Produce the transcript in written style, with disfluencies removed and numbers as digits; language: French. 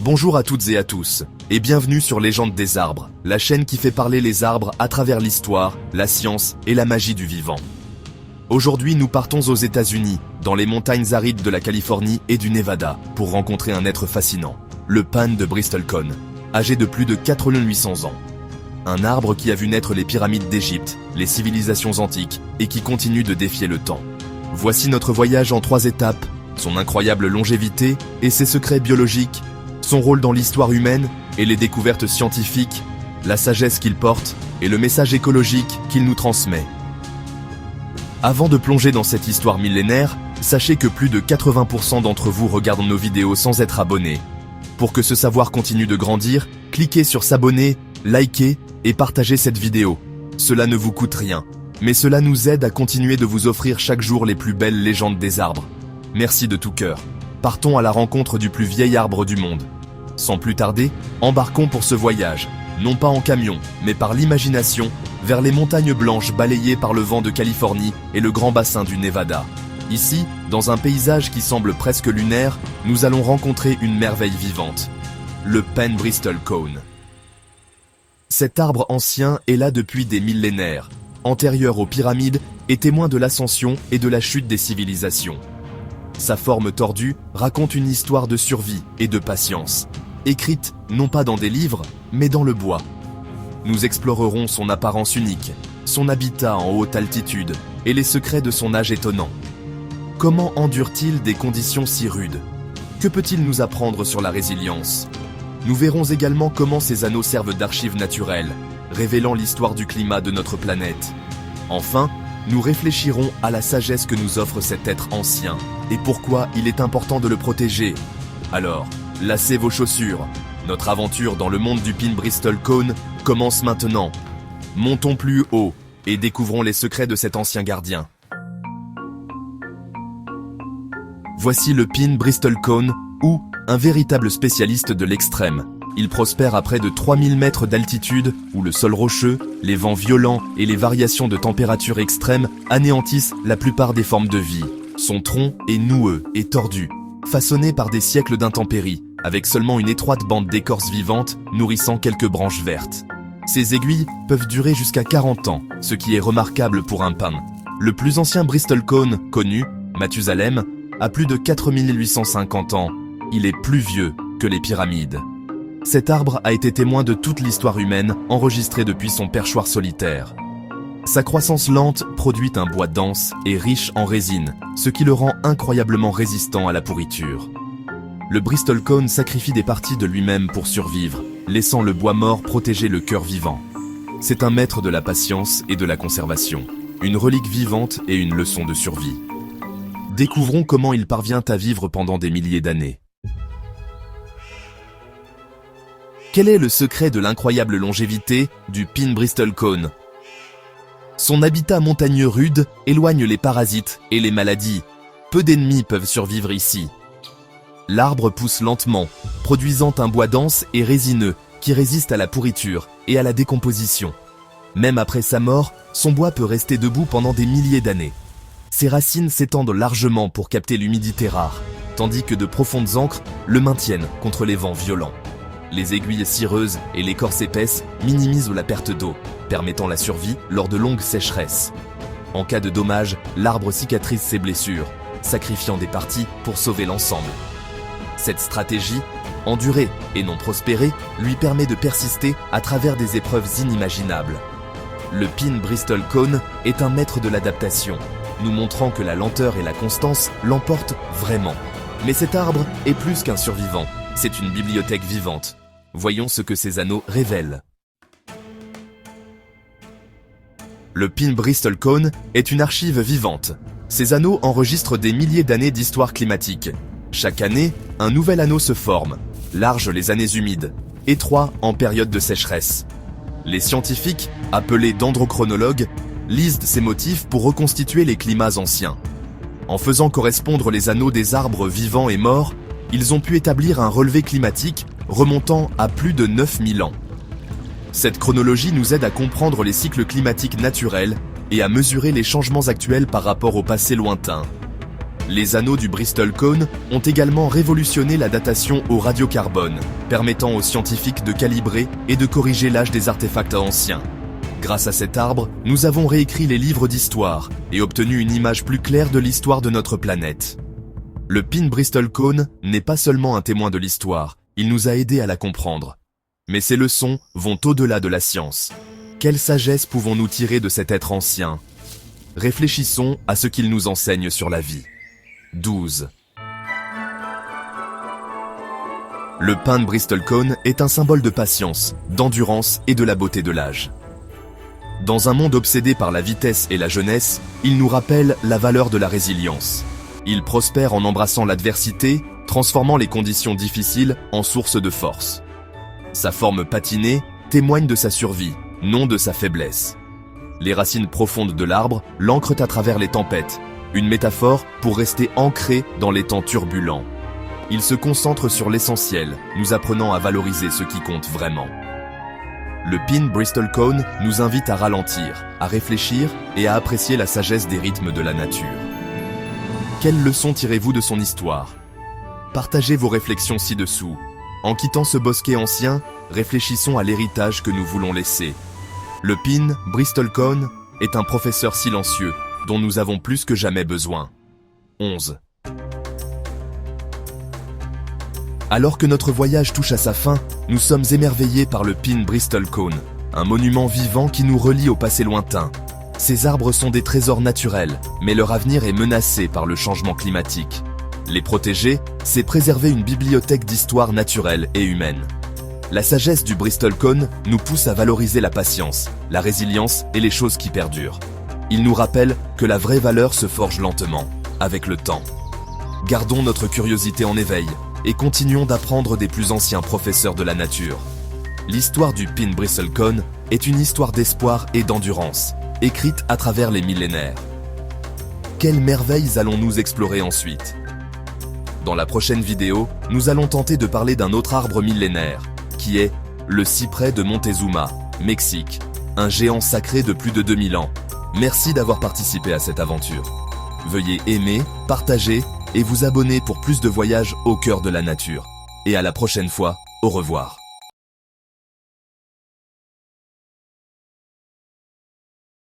Bonjour à toutes et à tous, et bienvenue sur Légende des arbres, la chaîne qui fait parler les arbres à travers l'histoire, la science et la magie du vivant. Aujourd'hui, nous partons aux États-Unis, dans les montagnes arides de la Californie et du Nevada, pour rencontrer un être fascinant, le pine de Bristlecone, âgé de plus de 4800 ans. Un arbre qui a vu naître les pyramides d'Égypte, les civilisations antiques, et qui continue de défier le temps. Voici notre voyage en 3 étapes, son incroyable longévité et ses secrets biologiques, son rôle dans l'histoire humaine et les découvertes scientifiques, la sagesse qu'il porte et le message écologique qu'il nous transmet. Avant de plonger dans cette histoire millénaire, sachez que plus de 80% d'entre vous regardent nos vidéos sans être abonnés. Pour que ce savoir continue de grandir, cliquez sur s'abonner, likez et partagez cette vidéo. Cela ne vous coûte rien, mais cela nous aide à continuer de vous offrir chaque jour les plus belles légendes des arbres. Merci de tout cœur. Partons à la rencontre du plus vieil arbre du monde. Sans plus tarder, embarquons pour ce voyage, non pas en camion, mais par l'imagination, vers les montagnes blanches balayées par le vent de Californie et le grand bassin du Nevada. Ici, dans un paysage qui semble presque lunaire, nous allons rencontrer une merveille vivante, le pine Bristlecone. Cet arbre ancien est là depuis des millénaires, antérieur aux pyramides et témoin de l'ascension et de la chute des civilisations. Sa forme tordue raconte une histoire de survie et de patience, écrite non pas dans des livres, mais dans le bois. Nous explorerons son apparence unique, son habitat en haute altitude et les secrets de son âge étonnant. Comment endure-t-il des conditions si rudes? Que peut-il nous apprendre sur la résilience? Nous verrons également comment ces anneaux servent d'archives naturelles, révélant l'histoire du climat de notre planète. Enfin, nous réfléchirons à la sagesse que nous offre cet être ancien et pourquoi il est important de le protéger. Alors, lacez vos chaussures. Notre aventure dans le monde du pine Bristlecone commence maintenant. Montons plus haut et découvrons les secrets de cet ancien gardien. Voici le pine Bristlecone, ou un véritable spécialiste de l'extrême. Il prospère à près de 3000 mètres d'altitude, où le sol rocheux, les vents violents et les variations de température extrêmes anéantissent la plupart des formes de vie. Son tronc est noueux et tordu, façonné par des siècles d'intempéries, avec seulement une étroite bande d'écorce vivante nourrissant quelques branches vertes. Ces aiguilles peuvent durer jusqu'à 40 ans, ce qui est remarquable pour un pin. Le plus ancien Bristlecone connu, Mathusalem, a plus de 4850 ans. Il est plus vieux que les pyramides. Cet arbre a été témoin de toute l'histoire humaine enregistrée depuis son perchoir solitaire. Sa croissance lente produit un bois dense et riche en résine, ce qui le rend incroyablement résistant à la pourriture. Le Bristlecone sacrifie des parties de lui-même pour survivre, laissant le bois mort protéger le cœur vivant. C'est un maître de la patience et de la conservation, une relique vivante et une leçon de survie. Découvrons comment il parvient à vivre pendant des milliers d'années. Quel est le secret de l'incroyable longévité du pine Bristlecone? Son habitat montagneux rude éloigne les parasites et les maladies. Peu d'ennemis peuvent survivre ici. L'arbre pousse lentement, produisant un bois dense et résineux qui résiste à la pourriture et à la décomposition. Même après sa mort, son bois peut rester debout pendant des milliers d'années. Ses racines s'étendent largement pour capter l'humidité rare, tandis que de profondes ancres le maintiennent contre les vents violents. Les aiguilles cireuses et l'écorce épaisse minimisent la perte d'eau, permettant la survie lors de longues sécheresses. En cas de dommage, l'arbre cicatrise ses blessures, sacrifiant des parties pour sauver l'ensemble. Cette stratégie, endurer et non prospérer, lui permet de persister à travers des épreuves inimaginables. Le pine Bristlecone est un maître de l'adaptation, nous montrant que la lenteur et la constance l'emportent vraiment. Mais cet arbre est plus qu'un survivant, c'est une bibliothèque vivante. Voyons ce que ces anneaux révèlent. Le pine Bristlecone est une archive vivante. Ces anneaux enregistrent des milliers d'années d'histoire climatique. Chaque année, un nouvel anneau se forme, large les années humides, étroit en période de sécheresse. Les scientifiques, appelés dendrochronologues, lisent ces motifs pour reconstituer les climats anciens. En faisant correspondre les anneaux des arbres vivants et morts, ils ont pu établir un relevé climatique remontant à plus de 9000 ans. Cette chronologie nous aide à comprendre les cycles climatiques naturels et à mesurer les changements actuels par rapport au passé lointain. Les anneaux du Bristol Cone ont également révolutionné la datation au radiocarbone, permettant aux scientifiques de calibrer et de corriger l'âge des artefacts anciens. Grâce à cet arbre, nous avons réécrit les livres d'histoire et obtenu une image plus claire de l'histoire de notre planète. Le pin Bristol Cone n'est pas seulement un témoin de l'histoire, il nous a aidés à la comprendre. Mais ces leçons vont au-delà de la science. Quelle sagesse pouvons-nous tirer de cet être ancien? Réfléchissons à ce qu'il nous enseigne sur la vie. 12. Le pin de Bristol Cone est un symbole de patience, d'endurance et de la beauté de l'âge. Dans un monde obsédé par la vitesse et la jeunesse, il nous rappelle la valeur de la résilience. Il prospère en embrassant l'adversité, transformant les conditions difficiles en source de force. Sa forme patinée témoigne de sa survie, non de sa faiblesse. Les racines profondes de l'arbre l'ancrent à travers les tempêtes, une métaphore pour rester ancré dans les temps turbulents. Il se concentre sur l'essentiel, nous apprenant à valoriser ce qui compte vraiment. Le pin Bristol Cone nous invite à ralentir, à réfléchir et à apprécier la sagesse des rythmes de la nature. Quelles leçons tirez-vous de son histoire? Partagez vos réflexions ci-dessous. En quittant ce bosquet ancien, réfléchissons à l'héritage que nous voulons laisser. Le pin Bristol Cone est un professeur silencieux dont nous avons plus que jamais besoin. 11. Alors que notre voyage touche à sa fin, nous sommes émerveillés par le pin Bristol Cone, un monument vivant qui nous relie au passé lointain. Ces arbres sont des trésors naturels, mais leur avenir est menacé par le changement climatique. Les protéger, c'est préserver une bibliothèque d'histoire naturelle et humaine. La sagesse du Bristol Cone nous pousse à valoriser la patience, la résilience et les choses qui perdurent. Il nous rappelle que la vraie valeur se forge lentement, avec le temps. Gardons notre curiosité en éveil et continuons d'apprendre des plus anciens professeurs de la nature. L'histoire du pin Bristol Cone est une histoire d'espoir et d'endurance, écrite à travers les millénaires. Quelles merveilles allons-nous explorer ensuite? Dans la prochaine vidéo, nous allons tenter de parler d'un autre arbre millénaire, qui est le cyprès de Montezuma, Mexique, un géant sacré de plus de 2000 ans. Merci d'avoir participé à cette aventure. Veuillez aimer, partager et vous abonner pour plus de voyages au cœur de la nature. Et à la prochaine fois, au revoir.